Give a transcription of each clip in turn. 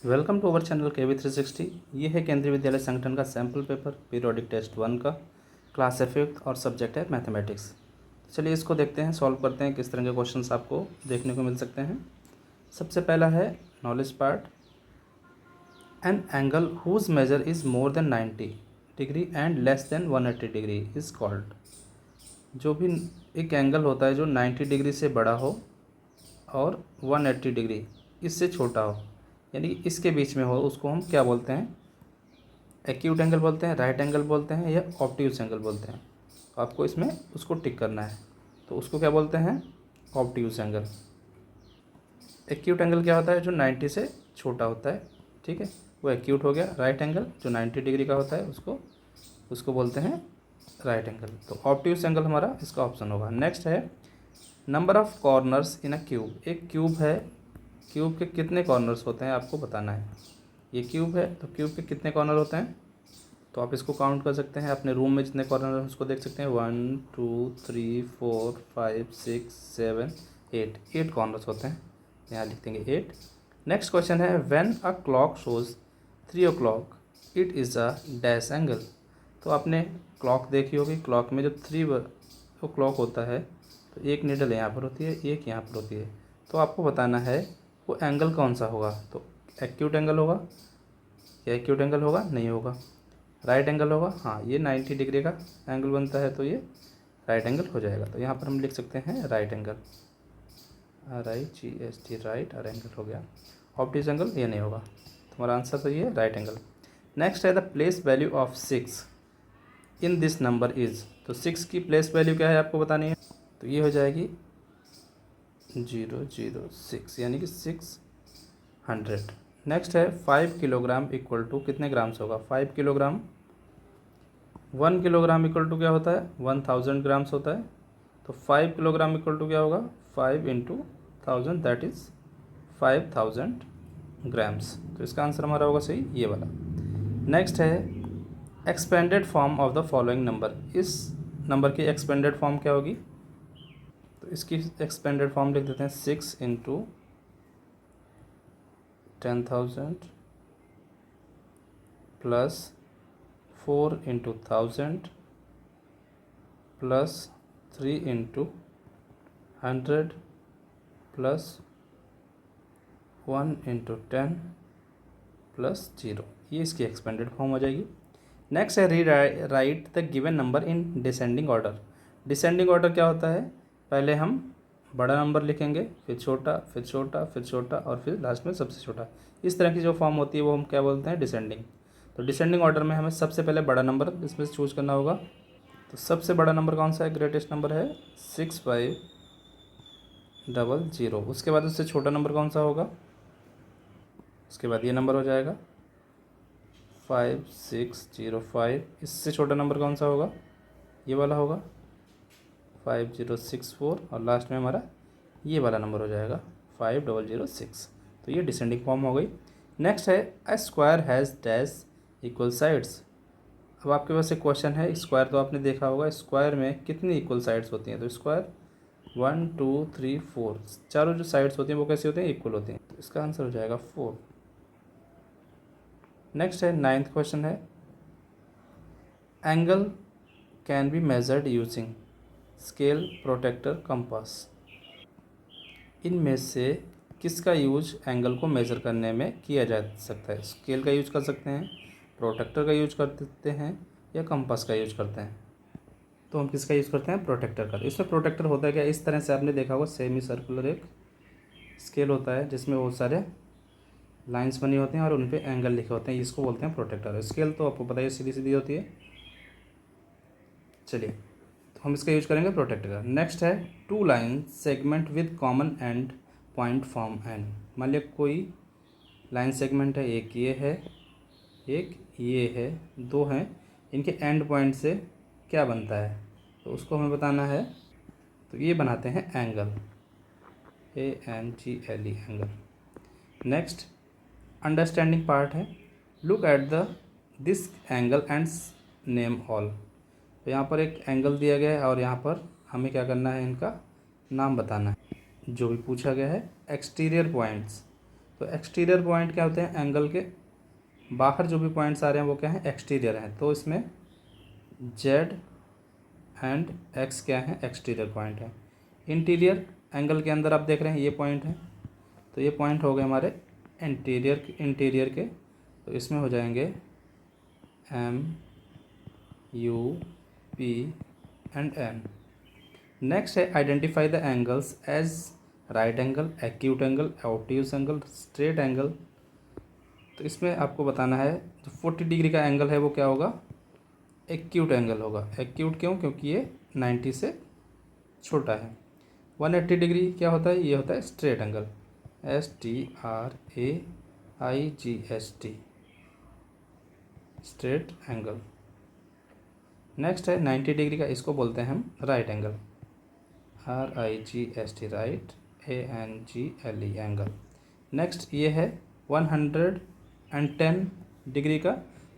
Welcome to our channel KV360। ये है केंद्रीय विद्यालय संगठन का सैम्पल पेपर पीरियोडिक टेस्ट 1 का। क्लास है 5th और सब्जेक्ट है मैथमेटिक्स। चलिए इसको देखते हैं, सॉल्व करते हैं किस तरह के क्वेश्चंस आपको देखने को मिल सकते हैं। सबसे पहला है knowledge part. An angle whose measure is more than 90 degree and less than 180 degree is called. जो भी एक एंगल होता है जो 90 डिग्री से बड़ा हो और 180 डिग्री इससे छोटा हो, यानी इसके बीच में हो, उसको हम क्या बोलते हैं? एक्यूट एंगल बोलते हैं, राइट एंगल बोलते हैं, या ऑब्ट्यूज एंगल बोलते हैं। तो आपको इसमें उसको टिक करना है। तो उसको क्या बोलते हैं? Obtuse angle. एक्यूट एंगल क्या होता है? जो 90 से छोटा होता है, ठीक है, वो एक्यूट हो गया। राइट एंगल जो 90 डिग्री का होता है उसको उसको बोलते हैं राइट एंगल। तो ऑब्ट्यूज एंगल हमारा इसका ऑप्शन होगा। नेक्स्ट है number of corners in a cube. एक क्यूब है, क्यूब के कितने कॉर्नर्स होते हैं आपको बताना है। ये क्यूब है तो क्यूब के कितने कॉर्नर होते हैं? तो आप इसको काउंट कर सकते हैं। अपने रूम में जितने कॉर्नर हैं उसको देख सकते हैं। 1 2 3 4 5 6 7 8 कॉर्नर्स होते हैं। यहाँ लिख देंगे 8। नेक्स्ट क्वेश्चन है when a clock shows 3 o'clock it is a dash angle. तो आपने क्लॉक देखी होगी। क्लॉक में जब 3 o'clock होता है तो एक निडल यहाँ पर होती है, एक यहाँ पर होती है। तो आपको बताना है वो एंगल कौन सा होगा। तो एक्यूट एंगल होगा या एक्यूट एंगल होगा? नहीं होगा। राइट एंगल होगा? हाँ, ये 90 डिग्री का एंगल बनता है तो ये राइट एंगल हो जाएगा। तो यहाँ पर हम लिख सकते हैं राइट एंगल, RIGHT, राइट और एंगल हो गया। ऑब्ट्यूज एंगल ये नहीं होगा। तो हमारा आंसर तो ये राइट एंगल। नेक्स्ट है the place value of 6 in this number is. तो 6 की प्लेस वैल्यू क्या है आपको बतानी है। तो ये हो जाएगी 006, यानी कि 600। नेक्स्ट है 5 किलोग्राम इक्वल टू कितने ग्राम्स होगा? 5 किलोग्राम। 1 किलोग्राम इक्वल टू क्या होता है? 1000 ग्राम्स होता है। तो 5 किलोग्राम इक्वल टू क्या होगा? 5 इंटू 1000, दैट इज़ 5000 ग्राम्स। तो इसका आंसर हमारा होगा सही ये वाला। नेक्स्ट है expanded form of the following number. इस नंबर की एक्सपेंडेड फॉर्म क्या होगी? तो इसकी एक्सपेंडेड फॉर्म लिख देते हैं 6 into 10,000 plus 4 into 1000 plus 3 into 100 plus 1 into 10 plus 0। ये इसकी एक्सपेंडेड फॉर्म हो जाएगी। नेक्स्ट है री right the given number in descending order. Descending order क्या होता है? पहले हम बड़ा नंबर लिखेंगे, फिर छोटा, फिर छोटा, फिर छोटा और फिर लास्ट में सबसे छोटा। इस तरह की जो फॉर्म होती है वो हम क्या बोलते हैं? डिसेंडिंग। तो डिसेंडिंग ऑर्डर में हमें सबसे पहले बड़ा नंबर इसमें से चूज़ करना होगा। तो सबसे बड़ा नंबर कौन सा है? ग्रेटेस्ट नंबर है 6500। उसके बाद उससे छोटा नंबर कौन सा होगा? उसके बाद ये नंबर हो जाएगा 5605। इससे छोटा नंबर कौन सा होगा? ये वाला होगा 5064 और लास्ट में हमारा ये वाला नंबर हो जाएगा 5006। तो ये डिसेंडिंग फॉर्म हो गई। नेक्स्ट है a square has dash equal sides. अब आपके पास एक क्वेश्चन है, स्क्वायर तो आपने देखा होगा, स्क्वायर में कितनी इक्वल साइड्स होती हैं? तो स्क्वायर 1 2 3 4 चारों जो साइड्स होती हैं वो कैसे होते हैं? इक्वल होती हैं। तो इसका आंसर हो जाएगा 4। नेक्स्ट है 9th क्वेश्चन है angle can be measured using scale, protractor, compass. इनमें से किसका यूज एंगल को मेज़र करने में किया जा सकता है? स्केल का यूज कर सकते हैं, प्रोटेक्टर का यूज कर सकते हैं, या कंपास का यूज करते हैं। तो हम किसका यूज़ करते हैं? प्रोटेक्टर का। इसमें प्रोटेक्टर होता है क्या? इस तरह से आपने देखा होगा सेमी सर्कुलर एक स्केल होता है जिसमें बहुत सारे लाइंस बनी होती हैं और उन पे एंगल लिखे होते हैं, इसको बोलते हैं प्रोटेक्टर। स्केल तो आपको पता है सीधी सीधी होती है। चलिए, तो हम इसका यूज करेंगे प्रोटेक्टर का। नेक्स्ट है two line segment with common end point form end. मान लिया कोई लाइन सेगमेंट है, एक ये है, एक ये है, दो हैं, इनके एंड पॉइंट से क्या बनता है? तो उसको हमें बताना है। तो ये बनाते हैं angle, ANGLE angle. Next understanding part है look at the this angle and name all. तो यहाँ पर एक एंगल दिया गया है और यहाँ पर हमें क्या करना है? इनका नाम बताना है जो भी पूछा गया है। एक्सटीरियर पॉइंट्स, तो एक्सटीरियर पॉइंट क्या होते हैं, एंगल के बाहर जो भी पॉइंट्स आ रहे हैं वो क्या है, एक्सटीरियर हैं। तो इसमें जेड एंड एक्स क्या है, एक्सटीरियर पॉइंट है। इंटीरियर एंगल के अंदर आप देख रहे हैं ये पॉइंट है, तो ये पॉइंट हो गए हमारे इंटीरियर के। तो इसमें हो जाएंगे M, U, P and N. Next है identify the angles as right angle, acute angle, obtuse angle, straight angle. तो इसमें आपको बताना है जो 40 डिग्री का एंगल है वो क्या होगा, एक्यूट एंगल होगा। एक्यूट क्यों, क्योंकि ये 90 से छोटा है। 180 डिग्री क्या होता है, ये होता है straight angle, STRAIGST, straight angle. Next है 90 डिग्री का, इसको बोलते हैं हम right angle, RIGST, right, ANGLE angle. Next ये है 110 डिग्री का,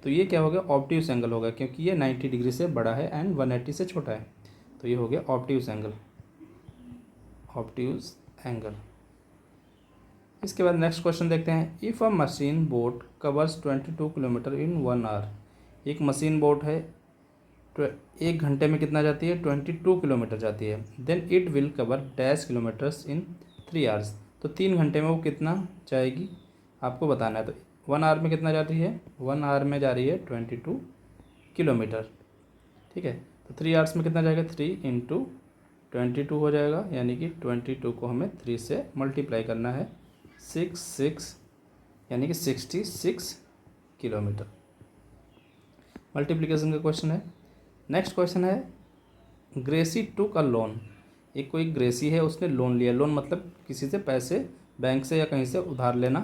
तो ये क्या हो गया, ऑब्ट्यूज एंगल होगा, क्योंकि ये 90 डिग्री से बड़ा है एंड 180 से छोटा है, तो ये हो गया ऑब्ट्यूज एंगल, ऑब्ट्यूज एंगल। इसके बाद नेक्स्ट क्वेश्चन देखते हैं। If a machine boat covers 22 kilometer in 1 hour. एक मशीन बोट है, 1 घंटे में कितना जाती है, 22 किलोमीटर जाती है। Then it will cover dash kilometers in 3 hours. तो 3 घंटे में वो कितना जाएगी आपको बताना है। तो 1 आवर में कितना जाती है, 1 आवर में जा रही है 22 किलोमीटर, ठीक है। तो 3 आवर्स में कितना जाएगा, 3 इंटू 22 हो जाएगा, यानी कि 22 को हमें 3 से मल्टीप्लाई करना है, 6 यानी कि 66 किलोमीटर। मल्टीप्लिकेशन का क्वेश्चन है। नेक्स्ट क्वेश्चन है, ग्रेसी टुक अ लोन। एक कोई ग्रेसी है, उसने लोन लिया। लोन मतलब किसी से पैसे, बैंक से या कहीं से उधार लेना।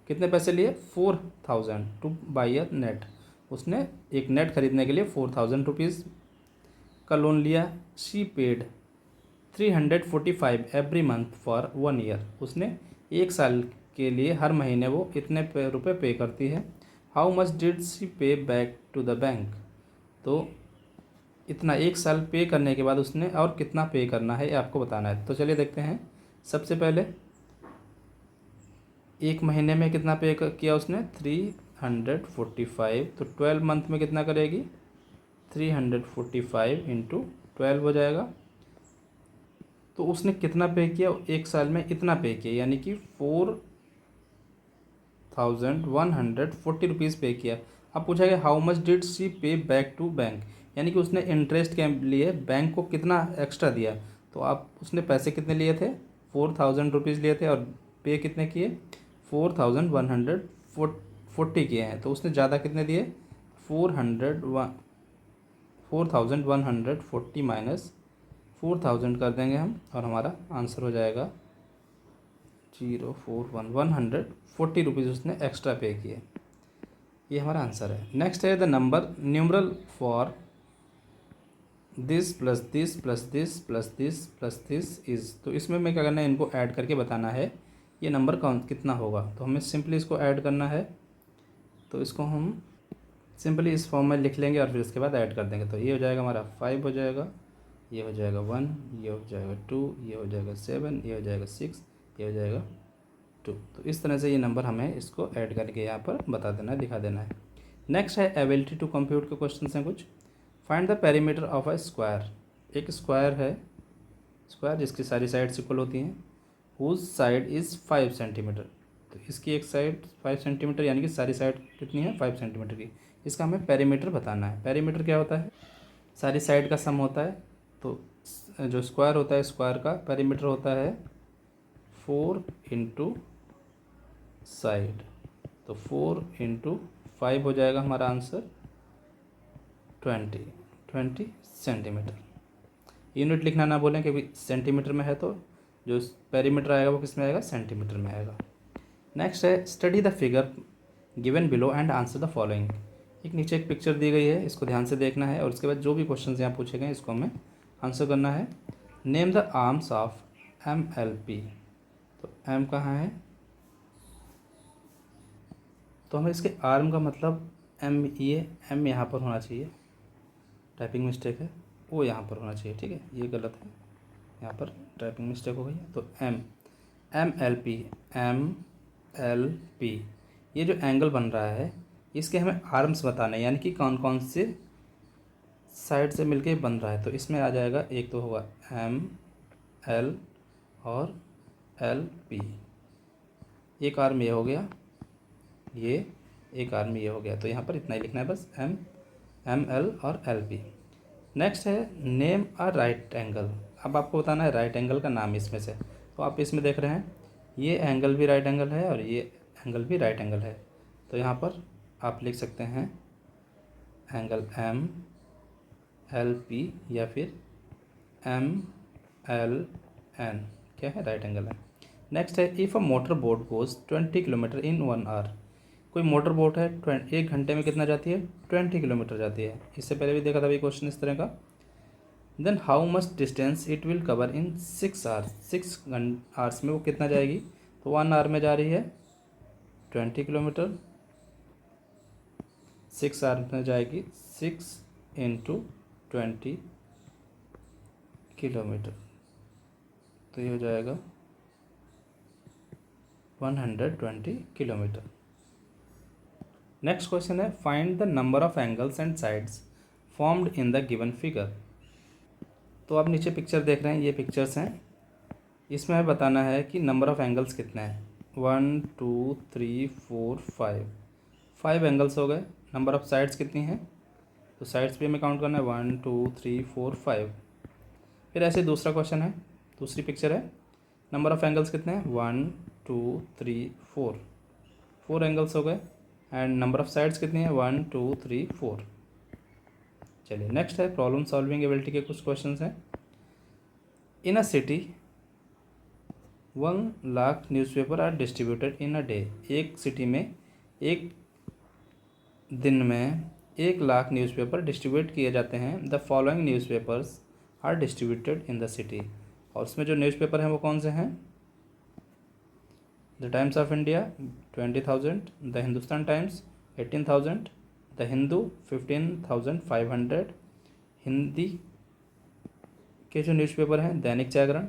कितने पैसे लिए, 4000 टू बाई अ नेट। उसने एक नेट खरीदने के लिए 4000 रुपीज़ का लोन लिया। She paid 345 every month for 1 year. उसने 1 साल के लिए हर महीने वो इतने रुपये पे करती है। हाउ मच डिड शी पे बैक टू द बैंक। तो इतना 1 साल पे करने के बाद उसने और कितना पे करना है ये आपको बताना है। तो चलिए देखते हैं। सबसे पहले 1 महीने में कितना पे किया उसने, 345। तो 12 मंथ में कितना करेगी, 345 इंटू 12 हो जाएगा। तो उसने कितना पे किया, 1 साल में इतना पे किया, यानी कि 4140 रुपीज़ पे किया। अब पूछा गया हाउ मच डिड शी पे बैक टू बैंक, यानी कि उसने इंटरेस्ट के लिए बैंक को कितना एक्स्ट्रा दिया। तो आप उसने पैसे कितने लिए थे, 4000 रुपीज़ लिए थे, और पे कितने किए, 4140 किए हैं। तो उसने ज़्यादा कितने दिए, 4140 माइनस 4000 कर देंगे हम, और हमारा आंसर हो जाएगा 140 रुपीज़ उसने एक्स्ट्रा पे किए। ये हमारा आंसर है। नेक्स्ट है the number numeral for this plus this plus this plus this plus this is. तो इसमें मैं क्या करना है, इनको ऐड करके बताना है ये नंबर कौन कितना होगा। तो हमें सिंपली इसको ऐड करना है। तो इसको हम सिंपली इस फॉर्म में लिख लेंगे और फिर इसके बाद ऐड कर देंगे। तो ये हो जाएगा हमारा 5 हो जाएगा, ये हो जाएगा 1, ये हो जाएगा 2, ये हो जाएगा 7, ये हो जाएगा 6, ये हो जाएगा 2। तो इस तरह से ये नंबर हमें इसको ऐड करके यहाँ पर बता देना है, दिखा देना है। नेक्स्ट है एबिलिटी टू कंप्यूट के क्वेश्चन हैं कुछ। Find the perimeter of a square. एक स्क्वायर है, स्क्वायर जिसकी सारी साइड्स इक्वल होती हैं, हुज साइड इज़ 5 सेंटीमीटर। तो इसकी एक साइड 5 सेंटीमीटर, यानी कि सारी साइड कितनी है, 5 सेंटीमीटर की। इसका हमें पेरीमीटर बताना है। पेरीमीटर क्या होता है, सारी साइड का सम होता है। तो जो स्क्वायर होता है, स्क्वायर का पेरीमीटर होता है 4 इंटू साइड। तो 4 इंटू 5 हो जाएगा हमारा आंसर 20 सेंटीमीटर। यूनिट लिखना ना बोलें, क्योंकि सेंटीमीटर में है, तो जो पेरीमीटर आएगा वो किस में आएगा, सेंटीमीटर में आएगा। नेक्स्ट है study the figure given below and answer the following. एक नीचे एक पिक्चर दी गई है, इसको ध्यान से देखना है, और उसके बाद जो भी क्वेश्चन यहाँ पूछे गए इसको हमें आंसर करना है। Name the arms of MLP। तो M कहाँ है, तो हमें इसके आर्म का मतलब M, ये M यहाँ पर होना चाहिए, टाइपिंग मिस्टेक है, वो यहाँ पर होना चाहिए, ठीक है, ये गलत है, यहाँ पर टाइपिंग मिस्टेक हो गई है। तो MLP, M एल पी। ये जो एंगल बन रहा है इसके हमें आर्म्स बताने हैं, यानी कि कौन कौन से साइड से मिलके बन रहा है। तो इसमें आ जाएगा, एक तो होगा एम एल और एल पी। एक आर्म ये हो गया, ये एक आर्म ये हो गया। तो यहाँ पर इतना ही लिखना है बस, एम एल और एल पी। नेक्स्ट है नेम अ राइट एंगल। अब आपको बताना है राइट एंगल का नाम इसमें से। तो आप इसमें देख रहे हैं ये एंगल भी राइट एंगल है और ये एंगल भी राइट एंगल है। तो यहाँ पर आप लिख सकते हैं एंगल एम एल पी या फिर एम एल एन, क्या है, राइट एंगल है। नेक्स्ट है if a motor boat goes 20 kilometer in 1 hour. कोई मोटर बोट है 1 घंटे में कितना जाती है, 20 किलोमीटर जाती है। इससे पहले भी देखा था ये क्वेश्चन इस तरह का। Then how much distance it will cover in 6 hours. 6 hours में वो कितना जाएगी, तो 1 आवर में जा रही है 20 किलोमीटर, 6 आवर्स में जाएगी 6 इंटू 20 किलोमीटर, तो ये हो जाएगा 120 किलोमीटर। नेक्स्ट क्वेश्चन है find the number of angles and sides formed in the given figure. तो आप नीचे पिक्चर देख रहे हैं, ये पिक्चर्स हैं। इसमें हमें बताना है कि नंबर ऑफ एंगल्स कितने हैं। 1 2 3 4 5, 5 एंगल्स हो गए। नंबर ऑफ साइड्स कितनी हैं, तो साइड्स भी हमें काउंट करना है 1 2 3 4 5। फिर ऐसे दूसरा क्वेश्चन है, दूसरी पिक्चर है, नंबर ऑफ एंगल्स कितने हैं 1 2 3 4, 4 एंगल्स हो गए। एंड नंबर ऑफ साइड्स कितनी है 1 2 3 4। चलिए नेक्स्ट है प्रॉब्लम सॉल्विंग एबिलिटी के कुछ क्वेश्चंस हैं। In a city 1 lakh newspaper are distributed in a day. एक सिटी में एक दिन में 1 लाख न्यूज़पेपर डिस्ट्रीब्यूट किए जाते हैं। The following newspapers are distributed in the city. और उसमें जो न्यूज़पेपर हैं वो कौन से हैं, the Times of India 20,000, the Hindustan Times 18,000, the Hindu 15,500। Hindi के जो न्यूज़पेपर हैं दैनिक जागरण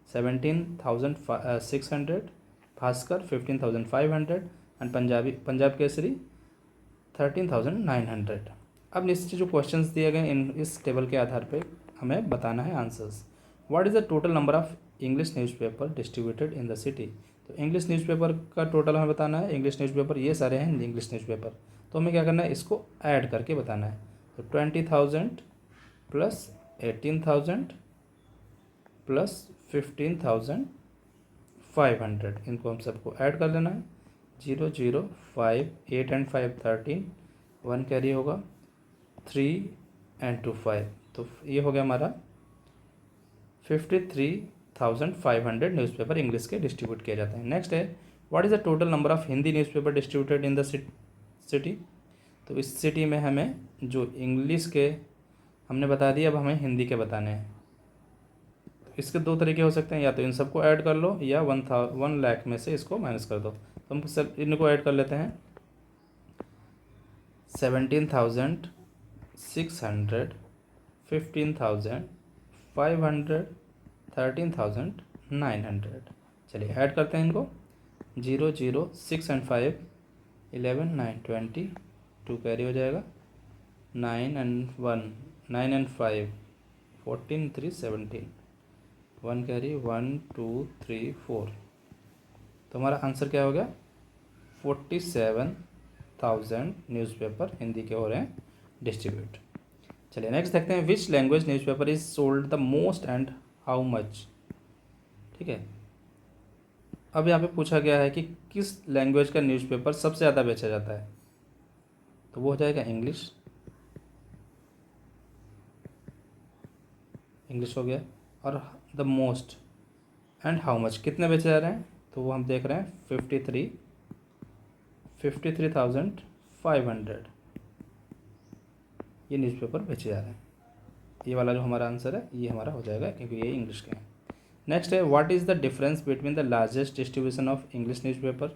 17,600, भास्कर 15,500 एंड पंजाब केसरी 13,900। अब नीचे जो क्वेश्चंस दिए गए इन इस टेबल के आधार पे हमें बताना है answers. What is the total number of English newspaper distributed in the city. तो इंग्लिश न्यूज़पेपर का टोटल हमें बताना है। इंग्लिश न्यूज़पेपर ये सारे हैं इंग्लिश न्यूज़पेपर, तो हमें क्या करना है, इसको ऐड करके बताना है। तो 20,000 प्लस 18,000 प्लस 15,500, इनको हम सबको ऐड कर लेना है। 0 0 5 8 एंड 5 13, 1 कैरी होगा, 3 एंड 2 5, तो ये हो गया हमारा 53,500 न्यूज़पेपर इंग्लिश के डिस्ट्रीब्यूट किए जाते हैं। नेक्स्ट है what is the total number of Hindi newspaper distributed in the city. तो इस सिटी में हमें जो इंग्लिश के हमने बता दिया, अब हमें हिंदी के बताने हैं। तो इसके 2 तरीके हो सकते हैं, या तो इन सबको ऐड कर लो या 1 लाख में से इसको माइनस कर दो। तो हम सब इनको ऐड कर लेते हैं। 17,600, 15,500, 13,900। चलिए ऐड करते हैं इनको। 0 0 6 एंड 5 11 9 20, 2 कैरी हो जाएगा, 9 एंड 1 9 एंड 5 14 3 17, 1 कैरी 1 2 3 4। तो हमारा आंसर क्या हो गया, 47,000 न्यूज़पेपर हिंदी के हो रहे हैं डिस्ट्रीब्यूट। चलिए नेक्स्ट देखते हैं which language newspaper is sold the most and how much. ठीक है, अब यहाँ पे पूछा गया है कि किस लैंग्वेज का न्यूज़पेपर सबसे ज़्यादा बेचा जाता है, तो वो हो जाएगा इंग्लिश। इंग्लिश हो गया। और the most and how much कितने बेचे जा रहे हैं, तो वो हम देख रहे हैं 53,500 ये न्यूज़पेपर बेचे जा रहे हैं। ये वाला जो हमारा आंसर है ये हमारा हो जाएगा, क्योंकि ये इंग्लिश के हैं। नेक्स्ट है what is the difference between the largest distribution of English newspaper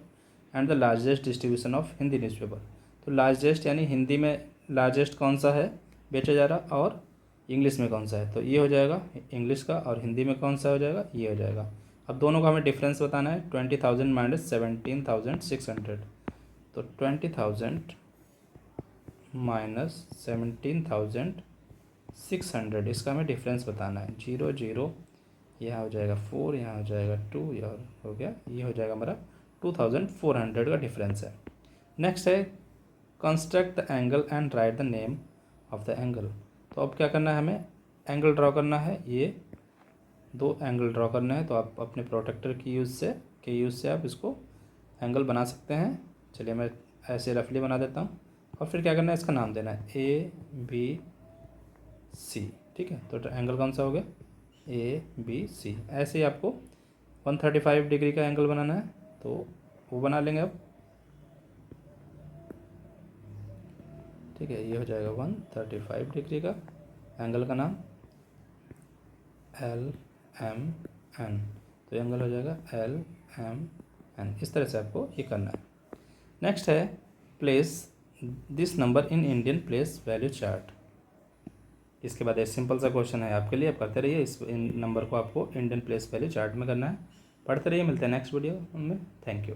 and the largest distribution of Hindi newspaper. तो लार्जेस्ट यानी हिंदी में लार्जेस्ट कौन सा है बेचा जा रहा, और इंग्लिश में कौन सा है, तो ये हो जाएगा इंग्लिश का, और हिंदी में कौन सा हो जाएगा, ये हो जाएगा। अब दोनों का हमें डिफरेंस बताना है। 20,000 माइनस 17,600, तो 20,000 माइनस 17,600, इसका हमें डिफरेंस बताना है। 0 0, यहाँ हो जाएगा 4, यहाँ हो जाएगा 2, यह हो गया, ये हो जाएगा हमारा 2,400 का डिफरेंस है। नेक्स्ट है construct the angle and right the name of the angle. तो अब क्या करना है, हमें एंगल ड्रॉ करना है। ये दो एंगल ड्रॉ करना है, तो आप अपने प्रोटेक्टर की यूज़ से आप इसको एंगल बना सकते हैं। चलिए मैं ऐसे रफली बना देता हूँ। और फिर क्या करना है, इसका नाम देना है ABC, ठीक है। तो एंगल कौन सा हो गया, ABC। ऐसे ही आपको 135 डिग्री का एंगल बनाना है, तो वो बना लेंगे अब, ठीक है। ये हो जाएगा 135 डिग्री का एंगल का नाम LMN, तो एंगल हो जाएगा LMN। इस तरह से आपको ये करना है। नेक्स्ट है place this number in Indian place value chart. इसके बाद एक सिंपल सा क्वेश्चन है आपके लिए, आप करते रहिए। इस इन नंबर को आपको इंडियन प्लेस वैल्यू चार्ट में करना है। पढ़ते रहिए, मिलते हैं नेक्स्ट वीडियो में। Thank you.